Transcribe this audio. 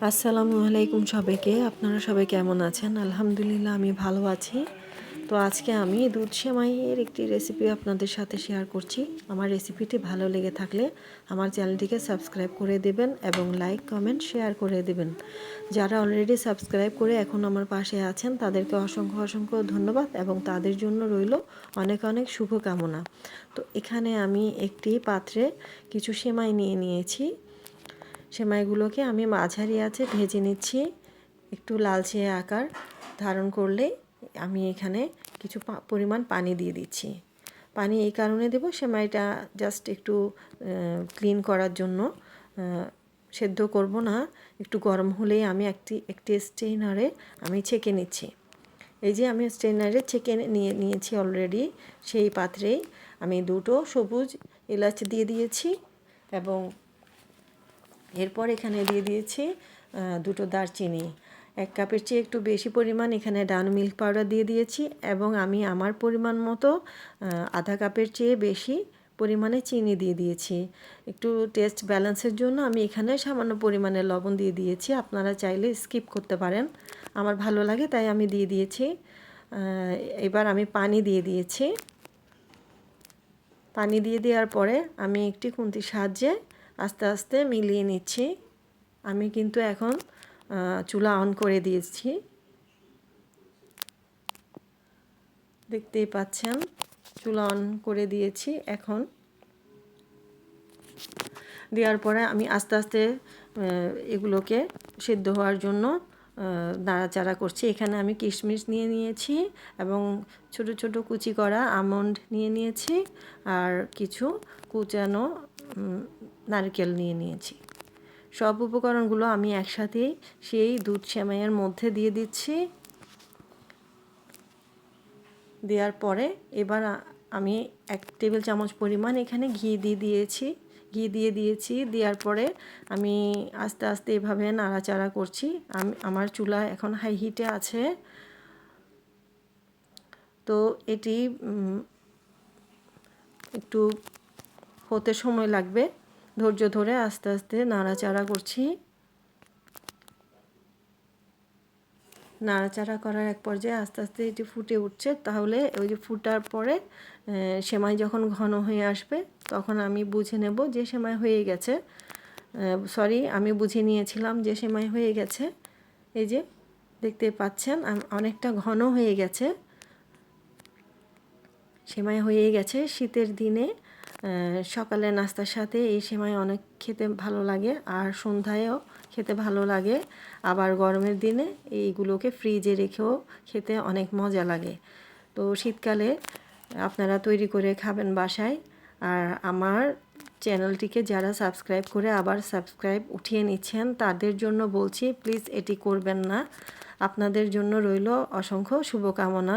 আসসালামু আলাইকুম সবাইকে। আপনারা সবাই কেমন আছেন? আলহামদুলিল্লাহ আমি ভালো আছি। তো আজকে আমি দুধ সেমাইয়ের একটি রেসিপি আপনাদের সাথে শেয়ার করছি। আমার রেসিপিটি ভালো লেগে থাকলে আমার চ্যানেলটিকে সাবস্ক্রাইব করে দেবেন এবং লাইক কমেন্ট শেয়ার করে দেবেন। যারা অলরেডি সাবস্ক্রাইব করে এখন আমার পাশে আছেন তাদেরকে অসংখ্য ধন্যবাদ এবং তাদের জন্য রইল অনেক অনেক শুভকামনা। তো এখানে আমি একটি পাত্রে কিছু সেমাই নিয়ে নিয়েছি। সেমাইগুলোকে আমি মাঝারি আঁচে ভেজে নিচ্ছি। একটু লালচে আকার ধারণ করলে আমি এখানে কিছু পরিমাণ পানি দিয়ে দিচ্ছি। পানি এই কারণে দেব, সেমাইটা জাস্ট একটু ক্লিন করার জন্য, সেদ্ধ করব না। একটু গরম হলেই আমি একটি স্ট্রেনারে আমি ছেঁকে নিচ্ছি। এই যে আমি স্ট্রেনারে ছেঁকে নিয়েছি অলরেডি। সেই পাত্রেই আমি দুটো সবুজ এলাচ দিয়ে দিয়েছি এবং এরপর এখানে দিয়ে দিয়েছি দুটো দারচিনি। 1 কাপের চেয়ে একটু বেশি পরিমাণ এখানে ডান মিল্ক পাউডার দিয়ে দিয়েছি এবং আমি আমার পরিমাণ মতো আধা কাপের চেয়ে বেশি পরিমাণে চিনি দিয়ে দিয়েছি। একটু টেস্ট ব্যালেন্সের জন্য আমি এখানে সামান্য পরিমাণে লবণ দিয়ে দিয়েছি। আপনারা চাইলে স্কিপ করতে পারেন, আমার ভালো লাগে তাই আমি দিয়ে দিয়েছি। এবার আমি পানি দিয়ে দিয়েছি। পানি দিয়ে দেওয়ার পরে আমি একটি খুন্তির সাহায্যে আস্তে আস্তে মিলিয়ে নিচ্ছি। আমি কিন্তু এখন চুলা অন করে দিয়েছি, দেখতেই পাচ্ছেন চুলা অন করে দিয়েছি। এখন দেওয়ার পরে আমি আস্তে আস্তে এগুলোকে সিদ্ধ হওয়ার জন্য নাড়াচাড়া করছি। এখানে আমি কিশমিশ নিয়ে নিয়েছি এবং ছোট ছোট কুচি করা আমন্ড নিয়ে নিয়েছি আর কিছু কুচানো নারকেল নিয়ে নিয়েছি। সব উপকরণগুলো আমি একসাথেই সেই দুধ সেমাইয়ের মধ্যে দিয়ে দিচ্ছি। দেওয়ার পরে এবার আমি 1 টেবিল চামচ পরিমাণ এখানে ঘি দিয়ে দিয়েছি। দেওয়ার পরে আমি আস্তে আস্তে এভাবে নাড়াচাড়া করছি। আমার চুলা এখন হাই হিটে আছে। তো এটি একটু হতে সময় লাগবে, ধৈর্য ধরে আস্তে আস্তে নাড়াচাড়া করছি। নাড়াচাড়া করার এক পর্যায়ে আস্তে আস্তে এটি ফুটে উঠছে। তাহলে ওই যে ফুটার পরে সেমাই যখন ঘন হয়ে আসবে তখন আমি বুঝে নেব যে সেমাই হয়ে গেছে। আমি বুঝে নিয়েছিলাম যে সেমাই হয়ে গেছে। এই যে দেখতে পাচ্ছেন অনেকটা ঘন হয়ে গেছে, সেমাই হয়ে গেছে। শীতের দিনে সকালে নাস্তার সাথে এই সেমাই অনেক খেতে ভালো লাগে আর সন্ধ্যায়ও খেতে ভালো লাগে। আবার গরমের দিনে এইগুলোকে ফ্রিজে রেখেও খেতে অনেক মজা লাগে। তো শীতকালে আপনারা তৈরি করে খাবেন বাসায়। আর আমার চ্যানেলটিকে যারা সাবস্ক্রাইব করে আবার সাবস্ক্রাইব উঠিয়ে নিচ্ছেন তাদের জন্য বলছি প্লিজ এটি করবেন না। আপনাদের জন্য রইল অসংখ্য শুভকামনা।